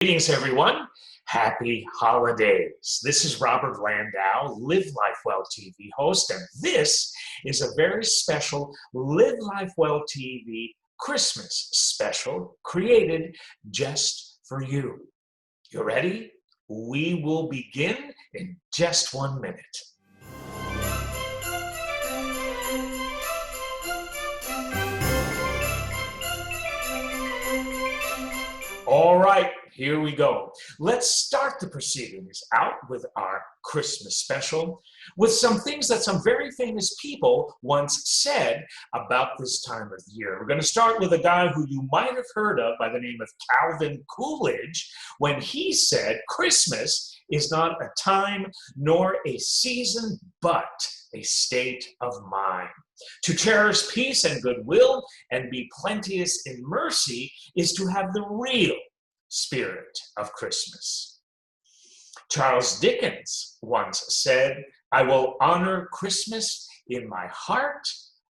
Greetings, everyone. Happy holidays. This is Robert Landau, Live Life Well TV host, and this is a very special Live Life Well TV Christmas special created just for you. You ready? We will begin in just 1 minute. All right, here we go. Let's start the proceedings out with our Christmas special with some things that some very famous people once said about this time of year. We're going to start with a guy who you might have heard of by the name of Calvin Coolidge when he said, "Christmas is not a time nor a season, but a state of mind. To cherish peace and goodwill and be plenteous in mercy is to have the real spirit of Christmas." Charles Dickens once said, "I will honor Christmas in my heart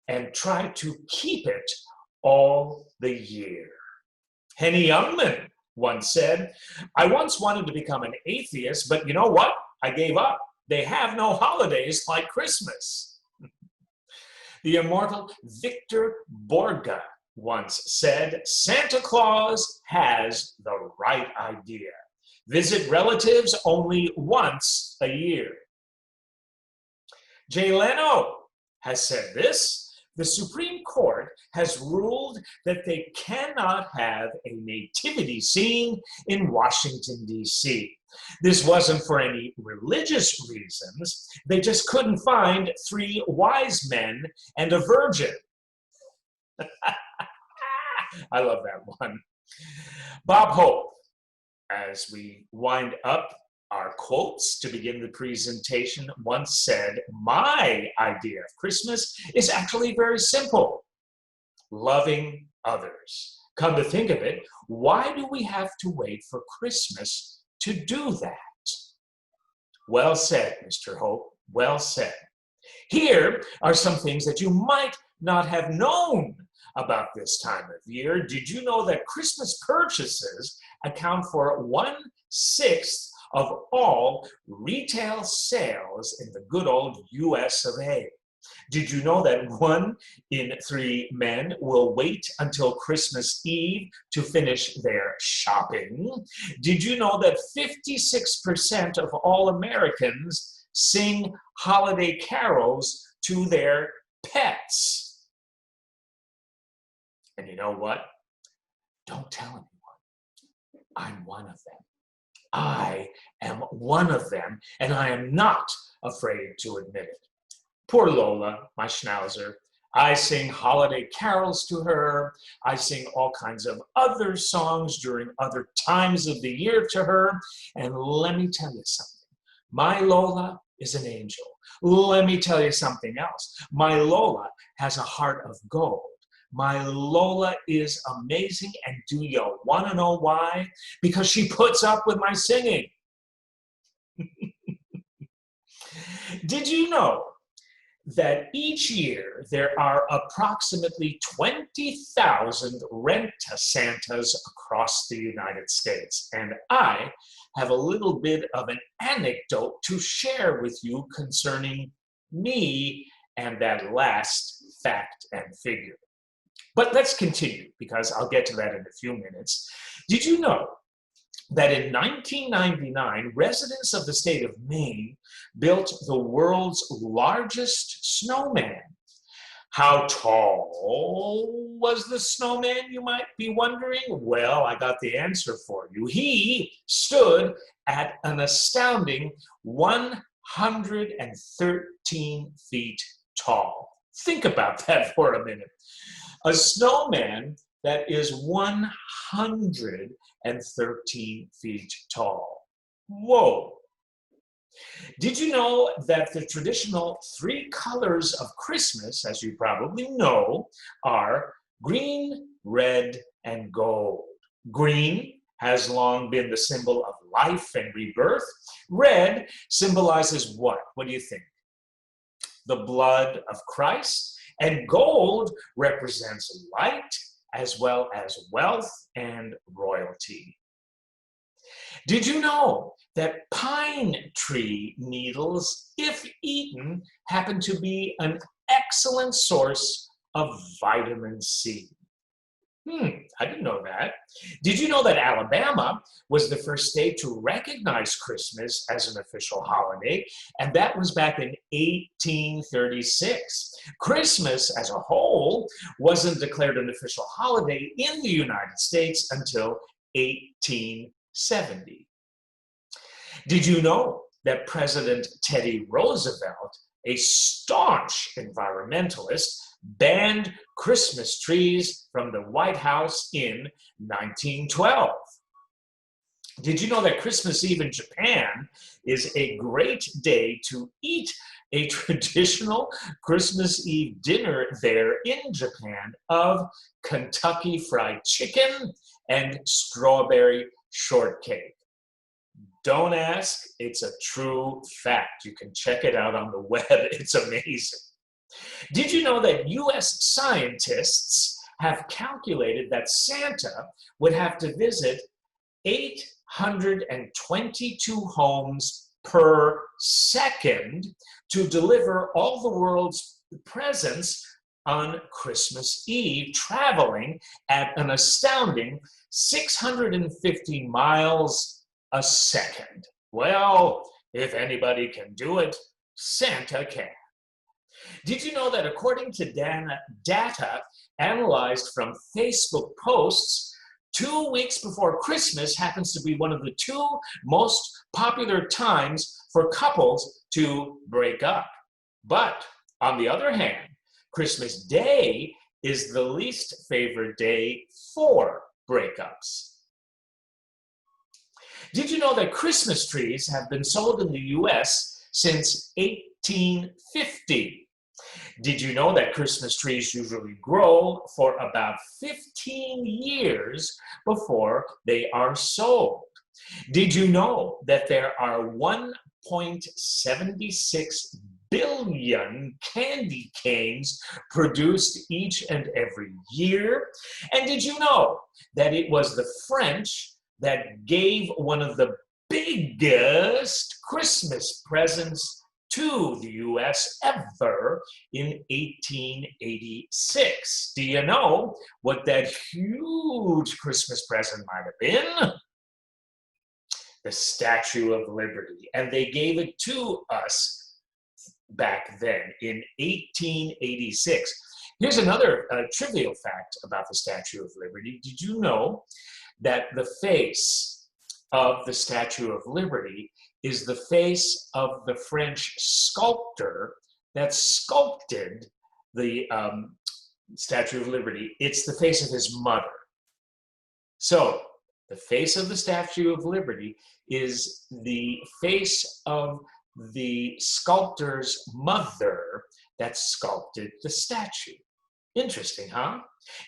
and try to keep it all the year." Henny Youngman once said, "I once wanted to become an atheist, but you know what? I gave up. They have no holidays like Christmas." The immortal Victor Borge once said, "Santa Claus has the right idea. Visit relatives only once a year." Jay Leno has said this: "The Supreme Court has ruled that they cannot have a nativity scene in Washington, D.C. This wasn't for any religious reasons. They just couldn't find 3 wise men and a virgin." I love that one. Bob Hope, as we wind up our quotes to begin the presentation, once said, "My idea of Christmas is actually very simple: loving others." Come to think of it, why do we have to wait for Christmas to do that? Well said, Mr. Hope, well said. Here are some things that you might not have known about this time of year. Did you know that Christmas purchases account for 1/6 of all retail sales in the good old US of A? Did you know that 1 in 3 men will wait until Christmas Eve to finish their shopping? Did you know that 56% of all Americans sing holiday carols to their pets? And you know what? Don't tell anyone. I'm one of them. I am one of them, and I am not afraid to admit it. Poor Lola, my schnauzer. I sing holiday carols to her. I sing all kinds of other songs during other times of the year to her. And let me tell you something. My Lola is an angel. Let me tell you something else. My Lola has a heart of gold. My Lola is amazing, and do you want to know why? Because she puts up with my singing. Did you know that each year there are approximately 20,000 rent-a-Santas across the United States? And I have a little bit of an anecdote to share with you concerning me and that last fact and figure. But let's continue, because I'll get to that in a few minutes. Did you know that in 1999, residents of the state of Maine built the world's largest snowman? How tall was the snowman, you might be wondering? Well, I got the answer for you. He stood at an astounding 113 feet tall. Think about that for a minute. A snowman that is 113 feet tall. Whoa. Did you know that the traditional 3 colors of Christmas, as you probably know, are green, red, and gold? Green has long been the symbol of life and rebirth. Red symbolizes what? What do you think? The blood of Christ. And gold represents light as well as wealth and royalty. Did you know that pine tree needles, if eaten, happen to be an excellent source of vitamin C? I didn't know that. Did you know that Alabama was the first state to recognize Christmas as an official holiday? And that was back in 1836. Christmas as a whole wasn't declared an official holiday in the United States until 1870. Did you know that President Teddy Roosevelt, a staunch environmentalist, banned Christmas trees from the White House in 1912? Did you know that Christmas Eve in Japan is a great day to eat a traditional Christmas Eve dinner there in Japan of Kentucky Fried Chicken and strawberry shortcake? Don't ask, it's a true fact. You can check it out on the web, it's amazing. Did you know that US scientists have calculated that Santa would have to visit 822 homes per second to deliver all the world's presents on Christmas Eve, traveling at an astounding 650 miles a second? Well, if anybody can do it, Santa can. Did you know that according to data analyzed from Facebook posts, 2 weeks before Christmas happens to be one of the two most popular times for couples to break up? But on the other hand, Christmas Day is the least favorite day for breakups. Did you know that Christmas trees have been sold in the US since 1850? Did you know that Christmas trees usually grow for about 15 years before they are sold? Did you know that there are 1.76 billion candy canes produced each and every year? And did you know that it was the French that gave one of the biggest Christmas presents to the US ever in 1886? Do you know what that huge Christmas present might have been? The Statue of Liberty. And they gave it to us back then in 1886. Here's another trivial fact about the Statue of Liberty. Did you know that the face of the Statue of Liberty is the face of the French sculptor that sculpted the Statue of Liberty? It's the face of his mother. So the face of the Statue of Liberty is the face of the sculptor's mother that sculpted the statue. Interesting, huh?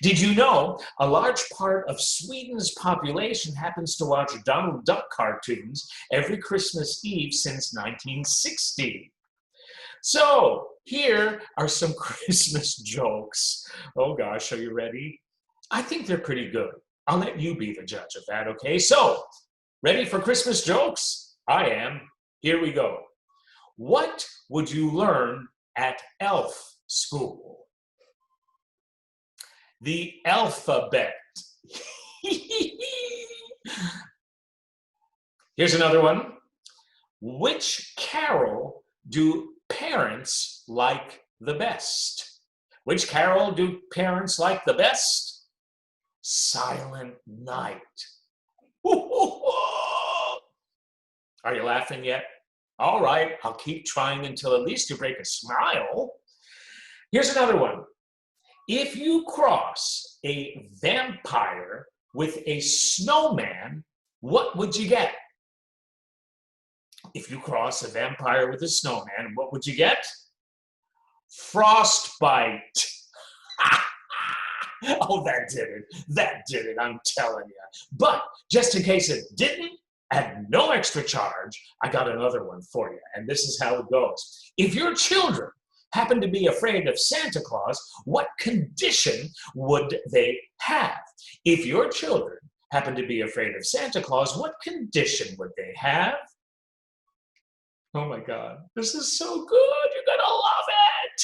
Did you know a large part of Sweden's population happens to watch Donald Duck cartoons every Christmas Eve since 1960? So here are some Christmas jokes. Oh gosh, are you ready? I think they're pretty good. I'll let you be the judge of that, okay? So, ready for Christmas jokes? I am. Here we go. What would you learn at elf school? The alphabet. Here's another one. Which carol do parents like the best? Which carol do parents like the best? Silent Night. Are you laughing yet? All right, I'll keep trying until at least you break a smile. Here's another one. If you cross a vampire with a snowman, what would you get? If you cross a vampire with a snowman, what would you get? Frostbite. Oh, that did it. That did it, I'm telling you. But just in case it didn't, at no extra charge, I got another one for you. And this is how it goes. If your children happen to be afraid of Santa Claus, what condition would they have? If your children happened to be afraid of Santa Claus, what condition would they have? Oh my God, this is so good. You're gonna love it.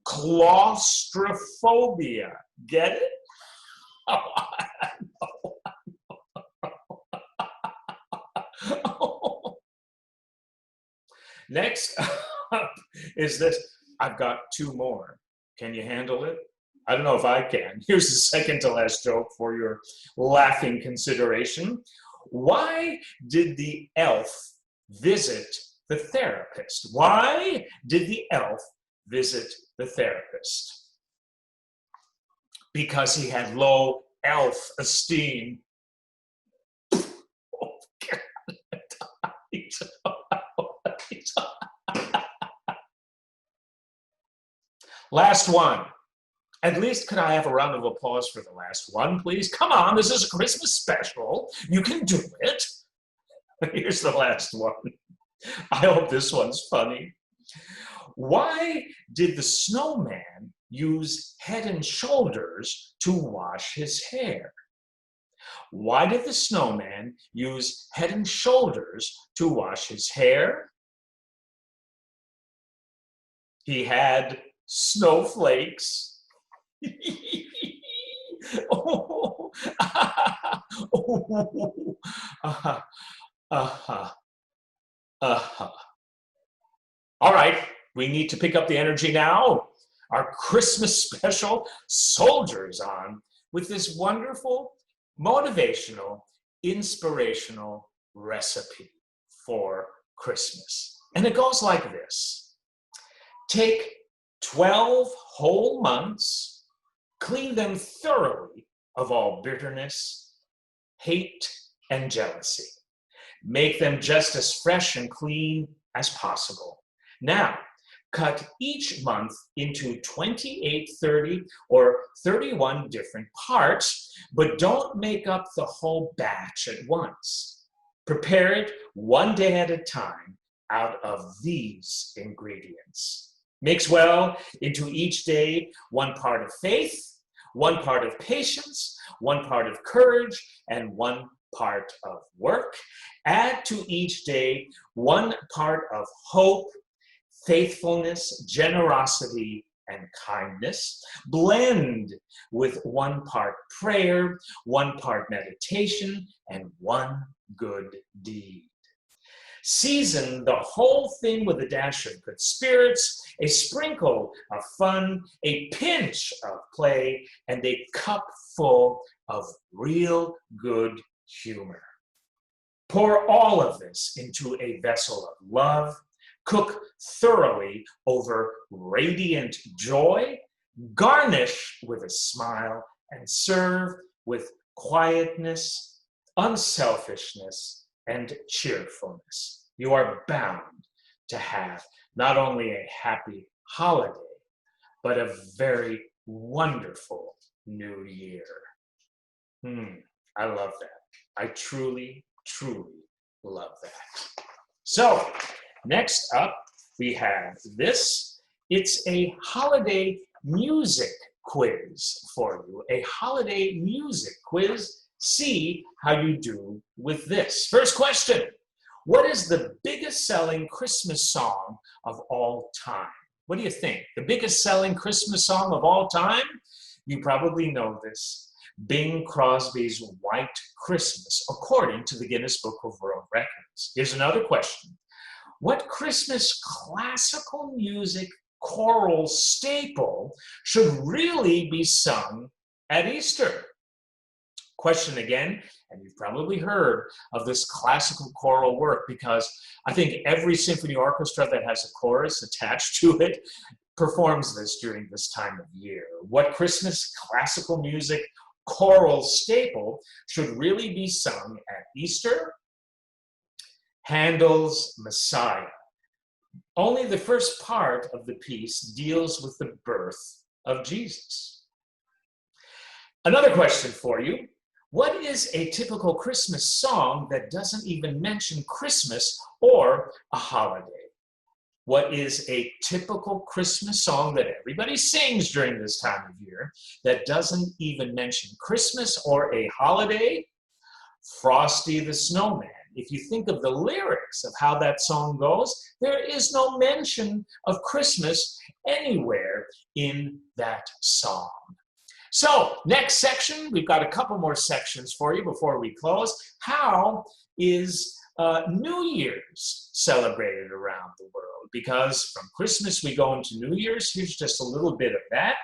Claustrophobia. Get it? Oh. Next up is this. I've got two more. Can you handle it? I don't know if I can. Here's the second to last joke for your laughing consideration. Why did the elf visit the therapist? Why did the elf visit the therapist? Because he had low elf esteem. Oh, last one. At least could I have a round of applause for the last one, please? Come on, this is a Christmas special. You can do it. Here's the last one. I hope this one's funny. Why did the snowman use Head and Shoulders to wash his hair? Why did the snowman use Head and Shoulders to wash his hair? He had snowflakes. Oh, All right, we need to pick up the energy now. Our Christmas special soldiers on with this wonderful, motivational, inspirational recipe for Christmas. And it goes like this. Take 12 whole months, clean them thoroughly of all bitterness, hate, and jealousy. Make them just as fresh and clean as possible. Now, cut each month into 28, 30, or 31 different parts, but don't make up the whole batch at once. Prepare it one day at a time out of these ingredients. Mix well into each day one part of faith, one part of patience, one part of courage, and one part of work. Add to each day one part of hope, faithfulness, generosity, and kindness. Blend with one part prayer, one part meditation, and one good deed. Season the whole thing with a dash of good spirits, a sprinkle of fun, a pinch of play, and a cup full of real good humor. Pour all of this into a vessel of love, cook thoroughly over radiant joy, garnish with a smile, and serve with quietness, unselfishness, and cheerfulness. You are bound to have not only a happy holiday, but a very wonderful new year. I love that. I truly, truly love that. So, next up, we have this. It's a holiday music quiz for you. A holiday music quiz. See how you do with this. First question. What is the biggest selling Christmas song of all time? What do you think? The biggest selling Christmas song of all time? You probably know this. Bing Crosby's White Christmas, according to the Guinness Book of World Records. Here's another question. What Christmas classical music choral staple should really be sung at Easter? Question again, and you've probably heard of this classical choral work because I think every symphony orchestra that has a chorus attached to it performs this during this time of year. What Christmas classical music choral staple should really be sung at Easter? Handel's Messiah. Only the first part of the piece deals with the birth of Jesus. Another question for you. What is a typical Christmas song that doesn't even mention Christmas or a holiday? What is a typical Christmas song that everybody sings during this time of year that doesn't even mention Christmas or a holiday? Frosty the Snowman. If you think of the lyrics of how that song goes, there is no mention of Christmas anywhere in that song. So, next section, we've got a couple more sections for you before we close. How is New Year's celebrated around the world? Because from Christmas we go into New Year's. Here's just a little bit of that.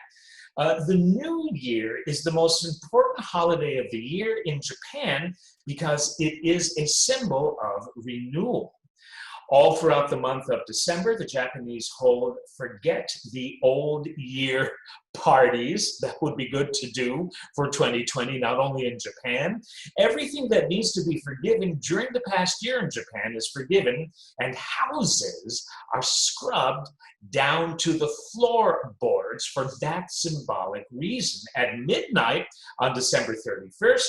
The New Year is the most important holiday of the year in Japan because it is a symbol of renewal. All throughout the month of December, the Japanese hold Forget the Old Year parties. That would be good to do for 2020, not only in Japan. Everything that needs to be forgiven during the past year in Japan is forgiven, and houses are scrubbed down to the floorboards for that symbolic reason. At midnight on December 31st,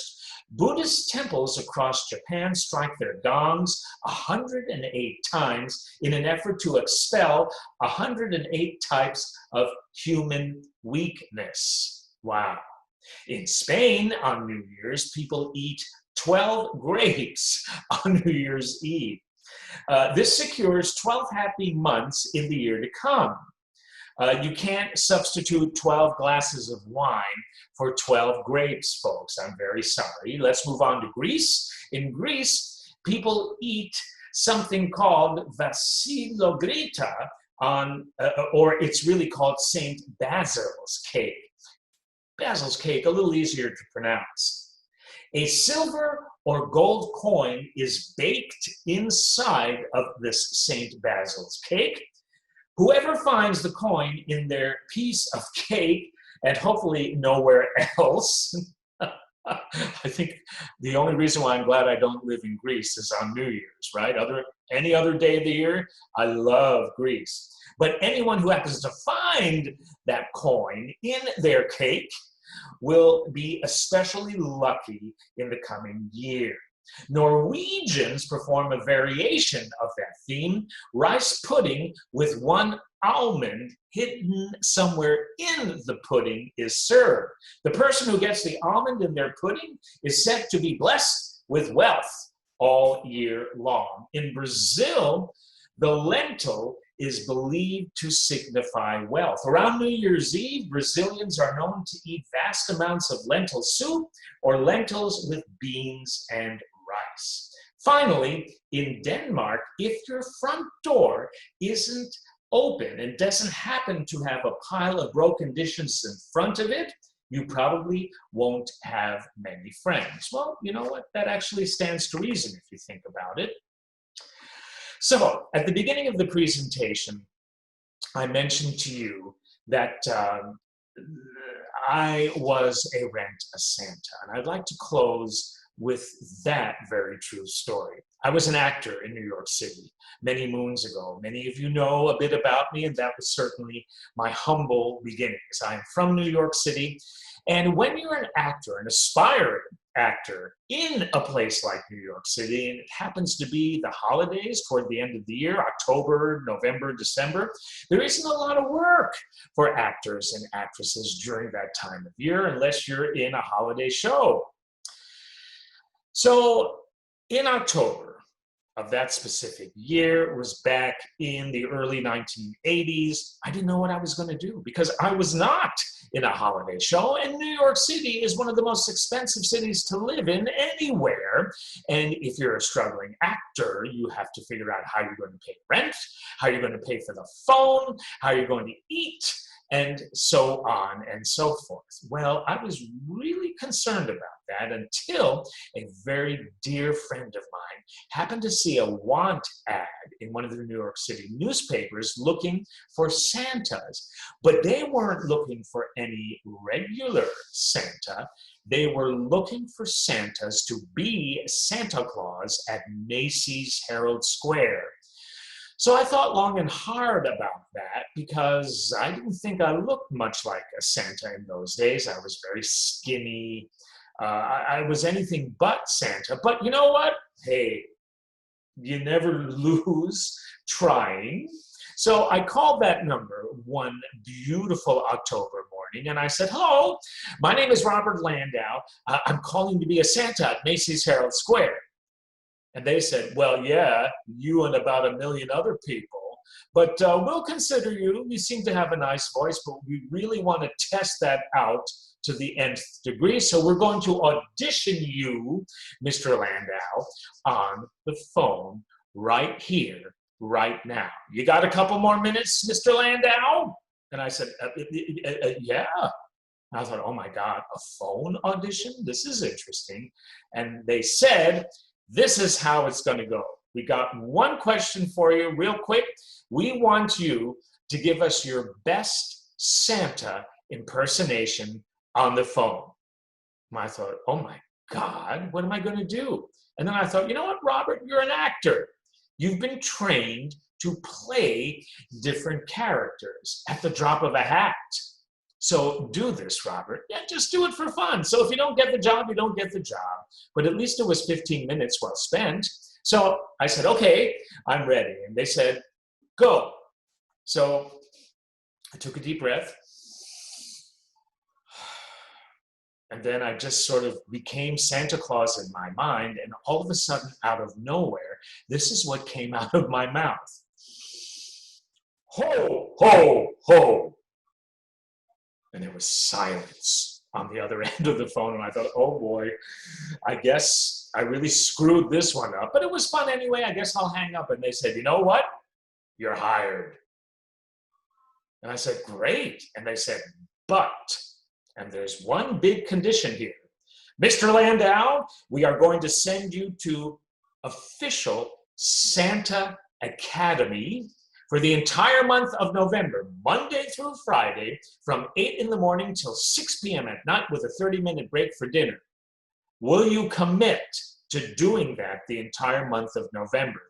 Buddhist temples across Japan strike their gongs 108 times in an effort to expel 108 types of human weakness. Wow. In Spain, on New Year's, people eat 12 grapes on New Year's Eve. This secures 12 happy months in the year to come. You can't substitute 12 glasses of wine for 12 grapes, folks. I'm very sorry. Let's move on to Greece. In Greece, people eat something called Vasilogrita or it's really called St. Basil's cake. Basil's cake, a little easier to pronounce. A silver or gold coin is baked inside of this St. Basil's cake. Whoever finds the coin in their piece of cake, and hopefully nowhere else, I think the only reason why I'm glad I don't live in Greece is on New Year's, right? Any other day of the year, I love Greece. But anyone who happens to find that coin in their cake will be especially lucky in the coming year. Norwegians perform a variation of that theme. Rice pudding with one almond hidden somewhere in the pudding is served. The person who gets the almond in their pudding is said to be blessed with wealth all year long. In Brazil, the lentil is believed to signify wealth. Around New Year's Eve, Brazilians are known to eat vast amounts of lentil soup or lentils with beans and rice. Finally, in Denmark, if your front door isn't open and doesn't happen to have a pile of broken dishes in front of it, you probably won't have many friends. Well, you know what? That actually stands to reason if you think about it. So, at the beginning of the presentation, I mentioned to you that I was a Rent-A-Santa, and I'd like to close with that very true story. I was an actor in New York City many moons ago. Many of you know a bit about me, and that was certainly my humble beginnings. I am from New York City, and when you're an actor, an aspiring actor in a place like New York City, and it happens to be the holidays toward the end of the year, October, November, December, there isn't a lot of work for actors and actresses during that time of year unless you're in a holiday show. So in October of that specific year, it was back in the early 1980s, I didn't know what I was going to do because I was not in a holiday show, and New York City is one of the most expensive cities to live in anywhere. And if you're a struggling actor, you have to figure out how you're going to pay rent, how you're going to pay for the phone, how you're going to eat, and so on and so forth. Well, I was really concerned about that until a very dear friend of mine happened to see a want ad in one of the New York City newspapers looking for Santas. But they weren't looking for any regular Santa. They were looking for Santas to be Santa Claus at Macy's Herald Square. So I thought long and hard about that because I didn't think I looked much like a Santa in those days. I was very skinny. I was anything but Santa. But you know what? Hey, you never lose trying. So I called that number one beautiful October morning, and I said, hello, my name is Robert Landau. I'm calling to be a Santa at Macy's Herald Square. And they said, well, yeah, you and about 1 million other people, but we'll consider you. You seem to have a nice voice, but we really want to test that out to the nth degree. So we're going to audition you, Mr. Landau, on the phone right here, right now. You got a couple more minutes, Mr. Landau? And I said, yeah. And I thought, oh my God, a phone audition? This is interesting. And they said, this is how it's going to go. We got one question for you real quick. We want you to give us your best Santa impersonation on the phone. And I thought, oh my God, what am I going to do? And then I thought, you know what, Robert, you're an actor. You've been trained to play different characters at the drop of a hat. So do this, Robert. Yeah, just do it for fun. So if you don't get the job, you don't get the job. But at least it was 15 minutes well spent. So I said, okay, I'm ready. And they said, go. So I took a deep breath. And then I just sort of became Santa Claus in my mind. And all of a sudden, out of nowhere, this is what came out of my mouth. Ho, ho, ho. And there was silence on the other end of the phone. And I thought, oh boy, I guess I really screwed this one up. But it was fun anyway. I guess I'll hang up. And they said, you know what? You're hired. And I said, great. And they said, but, and there's one big condition here. Mr. Landau, we are going to send you to official Santa Academy for the entire month of November, Monday through Friday, from 8 in the morning till 6 p.m. at night with a 30-minute break for dinner. Will you commit to doing that the entire month of November?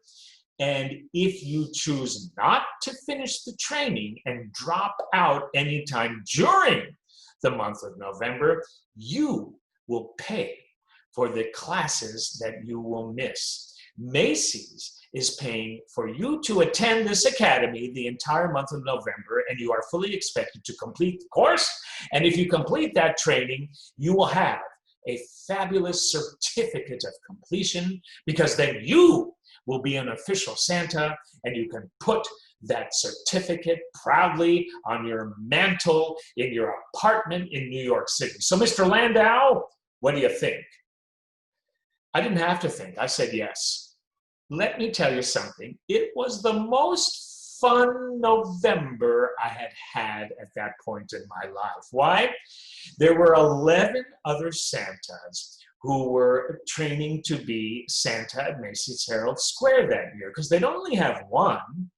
And if you choose not to finish the training and drop out anytime during the month of November, you will pay for the classes that you will miss. Macy's is paying for you to attend this academy the entire month of November, and you are fully expected to complete the course. And if you complete that training, you will have a fabulous certificate of completion, because then you will be an official Santa, and you can put that certificate proudly on your mantle in your apartment in New York City. So, Mr. Landau, what do you think? I didn't have to think. I said yes. Let me tell you something. It was the most fun November I had had at that point in my life. Why? There were 11 other Santas who were training to be Santa at Macy's Herald Square that year, because they'd only have one.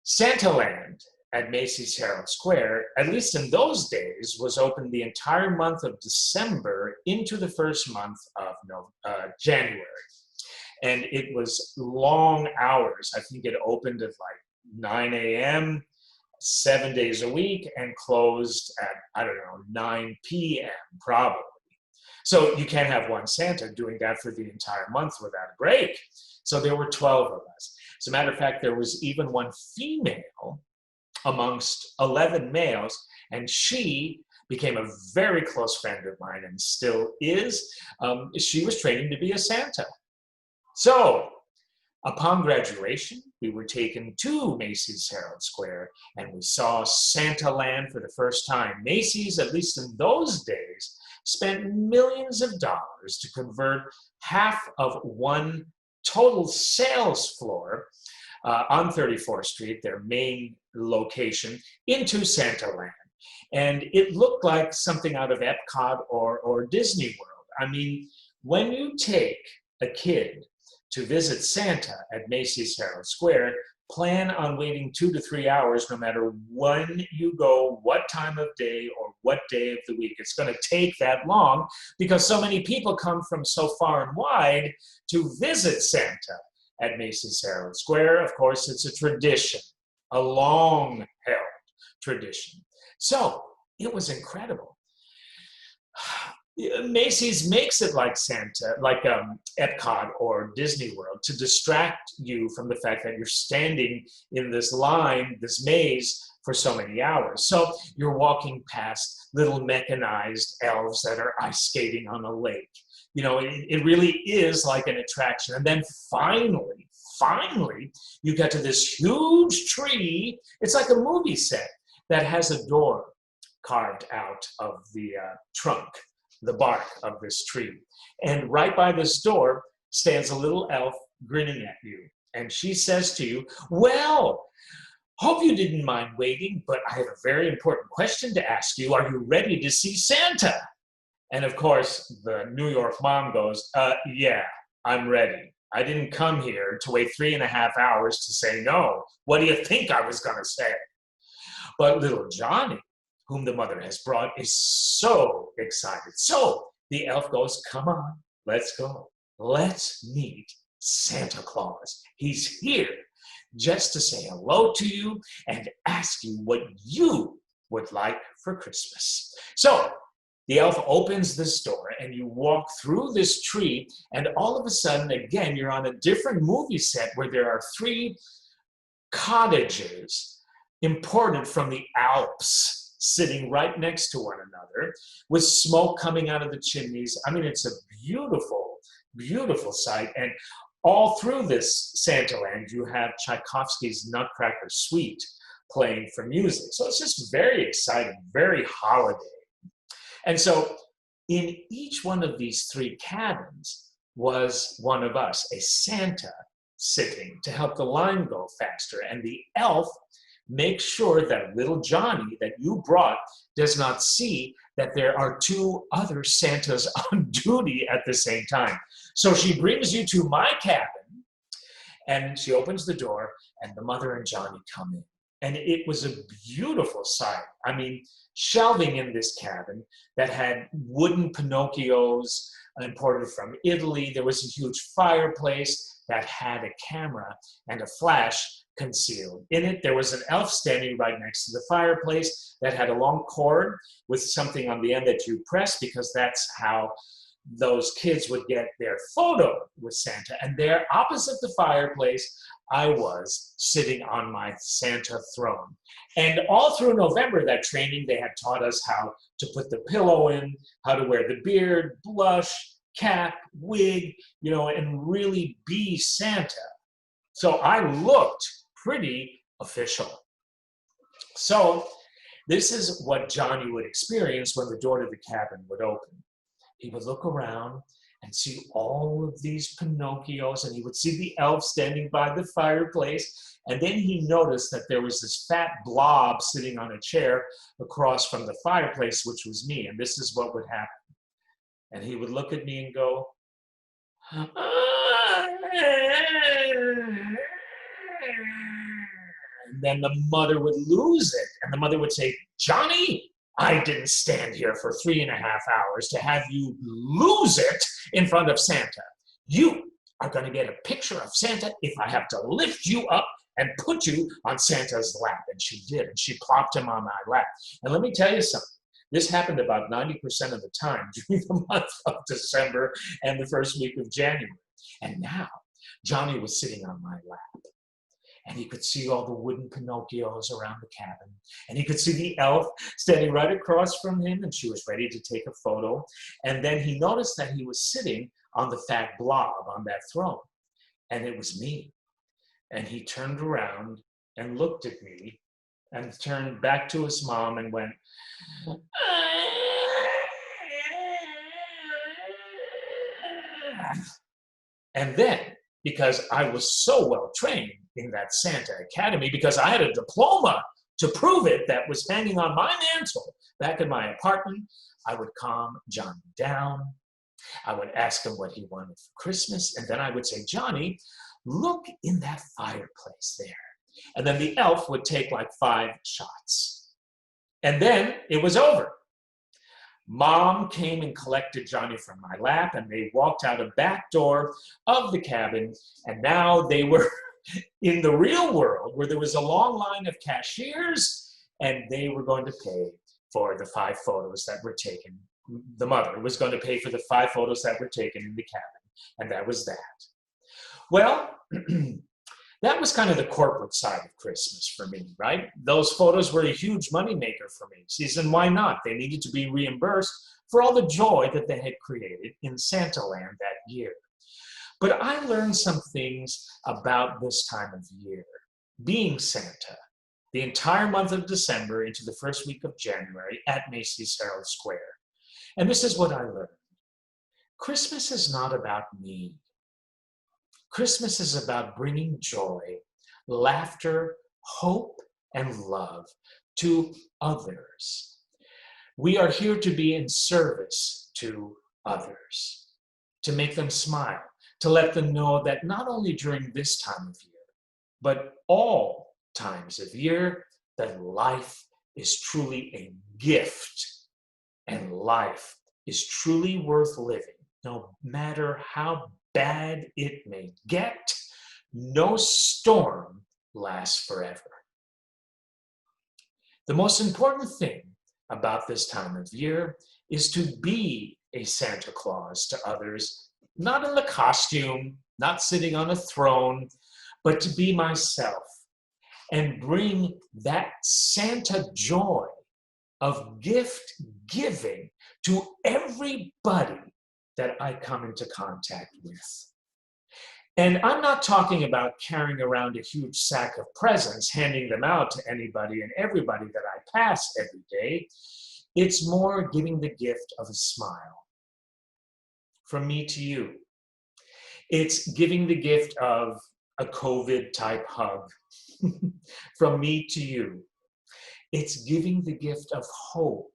Santaland at Macy's Herald Square, at least in those days, was open the entire month of December into the first month of January. And it was long hours. I think it opened at like 9 a.m., 7 days a week, and closed at, I don't know, 9 p.m. probably. So you can't have one Santa doing that for the entire month without a break. So there were 12 of us. As a matter of fact, there was even one female amongst 11 males, and she became a very close friend of mine and still is. She was training to be a Santa. So, upon graduation, we were taken to Macy's Herald Square, and we saw Santaland for the first time. Macy's, at least in those days, spent millions of dollars to convert half of one total sales floor on 34th Street, their main location, into Santaland. And it looked like something out of Epcot or Disney World. I mean, when you take a kid to visit Santa at Macy's Herald Square, plan on waiting 2 to 3 hours no matter when you go, what time of day, or what day of the week. It's going to take that long because so many people come from so far and wide to visit Santa at Macy's Herald Square. Of course, it's a tradition, a long-held tradition. So it was incredible. Macy's makes it like Santa, like Epcot or Disney World, to distract you from the fact that you're standing in this line, this maze, for so many hours. So you're walking past little mechanized elves that are ice skating on a lake. You know, it really is like an attraction. And then finally, you get to this huge tree. It's like a movie set that has a door carved out of the trunk, the bark of this tree. And right by this door stands a little elf grinning at you. And she says to you, well, hope you didn't mind waiting, but I have a very important question to ask you. Are you ready to see Santa? And of course, the New York mom goes, yeah, I'm ready. I didn't come here to wait 3.5 hours to say no. What do you think I was gonna say? But little Johnny, whom the mother has brought, is so excited. So the elf goes, come on, let's go. Let's meet Santa Claus. He's here just to say hello to you and ask you what you would like for Christmas. So the elf opens this door and you walk through this tree, and all of a sudden, again, you're on a different movie set where there are 3 cottages imported from the Alps, sitting right next to one another with smoke coming out of the chimneys. I mean, it's a beautiful, beautiful sight. And all through this Santaland, you have Tchaikovsky's Nutcracker Suite playing for music. So it's just very exciting, very holiday. And so in each one of these 3 cabins was one of us, a Santa sitting to help the line go faster. And the elf makes sure that little Johnny that you brought does not see that there are 2 other Santas on duty at the same time. So she brings you to my cabin, and she opens the door, and the mother and Johnny come in. And it was a beautiful sight. I mean, shelving in this cabin that had wooden Pinocchios imported from Italy. There was a huge fireplace that had a camera and a flash concealed. In it, there was an elf standing right next to the fireplace that had a long cord with something on the end that you press, because that's how those kids would get their photo with Santa. And there, opposite the fireplace, I was sitting on my Santa throne. And all through November, that training, they had taught us how to put the pillow in, how to wear the beard, blush, cap, wig, you know, and really be Santa. So I looked pretty official. So this is what Johnny would experience when the door to the cabin would open. He would look around and see all of these Pinocchios, and he would see the elf standing by the fireplace. And then he noticed that there was this fat blob sitting on a chair across from the fireplace, which was me. And this is what would happen. And he would look at me and go, and then the mother would lose it. And the mother would say, Johnny, I didn't stand here for 3.5 hours to have you lose it in front of Santa. You are going to get a picture of Santa if I have to lift you up and put you on Santa's lap. And she did, and she plopped him on my lap. And let me tell you something. This happened about 90% of the time during the month of December and the first week of January. And now, Johnny was sitting on my lap. And he could see all the wooden Pinocchios around the cabin. And he could see the elf standing right across from him, and she was ready to take a photo. And then he noticed that he was sitting on the fat blob on that throne. And it was me. And he turned around and looked at me and turned back to his mom and went, and then, because I was so well trained in that Santa Academy, because I had a diploma to prove it that was hanging on my mantle back in my apartment, I would calm Johnny down. I would ask him what he wanted for Christmas, and then I would say, Johnny, look in that fireplace there. And then the elf would take like 5 shots. And then it was over. Mom came and collected Johnny from my lap, and they walked out a back door of the cabin, and now they were in the real world where there was a long line of cashiers, and they were going to pay for the 5 photos that were taken the mother, was going to pay for the 5 photos that were taken in the cabin, and that was that. Well, that was kind of the corporate side of Christmas for me, right? Those photos were a huge moneymaker for Macy's, and why not? They needed to be reimbursed for all the joy that they had created in Santa Land that year. But I learned some things about this time of year. Being Santa, the entire month of December into the first week of January at Macy's Herald Square. And this is what I learned. Christmas is not about me. Christmas is about bringing joy, laughter, hope, and love to others. We are here to be in service to others, to make them smile, to let them know that not only during this time of year, but all times of year, that life is truly a gift and life is truly worth living, no matter how bad it may get. No storm lasts forever. The most important thing about this time of year is to be a Santa Claus to others, not in the costume, not sitting on a throne, but to be myself and bring that Santa joy of gift giving to everybody that I come into contact with. And I'm not talking about carrying around a huge sack of presents, handing them out to anybody and everybody that I pass every day. It's more giving the gift of a smile from me to you. It's giving the gift of a COVID-type hug from me to you. It's giving the gift of hope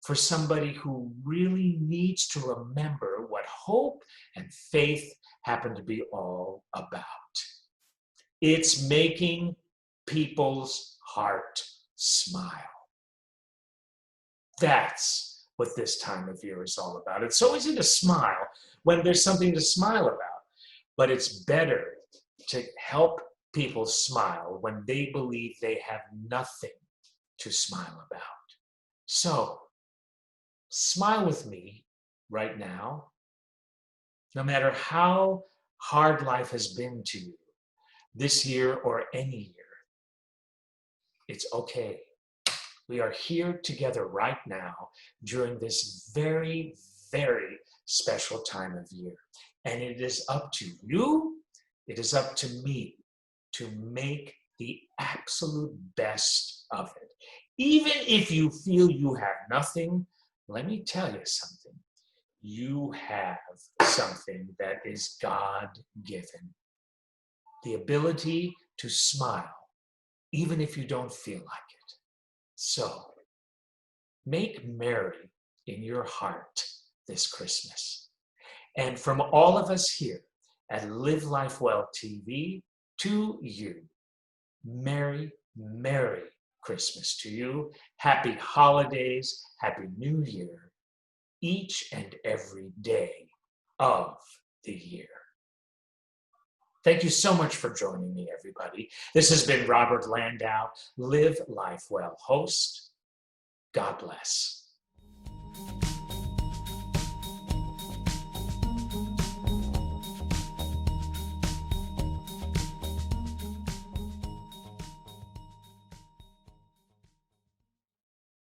for somebody who really needs to remember what hope and faith happen to be all about. It's making people's heart smile. That's what this time of year is all about. It's so easy to smile when there's something to smile about, but it's better to help people smile when they believe they have nothing to smile about. So, smile with me right now. No matter how hard life has been to you this year or any year, it's okay. We are here together right now during this very, very special time of year. And it is up to you, it is up to me to make the absolute best of it. Even if you feel you have nothing, let me tell you something. You have something that is God-given. The ability to smile, even if you don't feel like it. So, make merry in your heart this Christmas. And from all of us here at Live Life Well TV, to you, Merry, Merry Christmas to you. Happy holidays, Happy New Year, each and every day of the year. Thank you so much for joining me, everybody. This has been Robert Landau, Live Life Well host. God bless.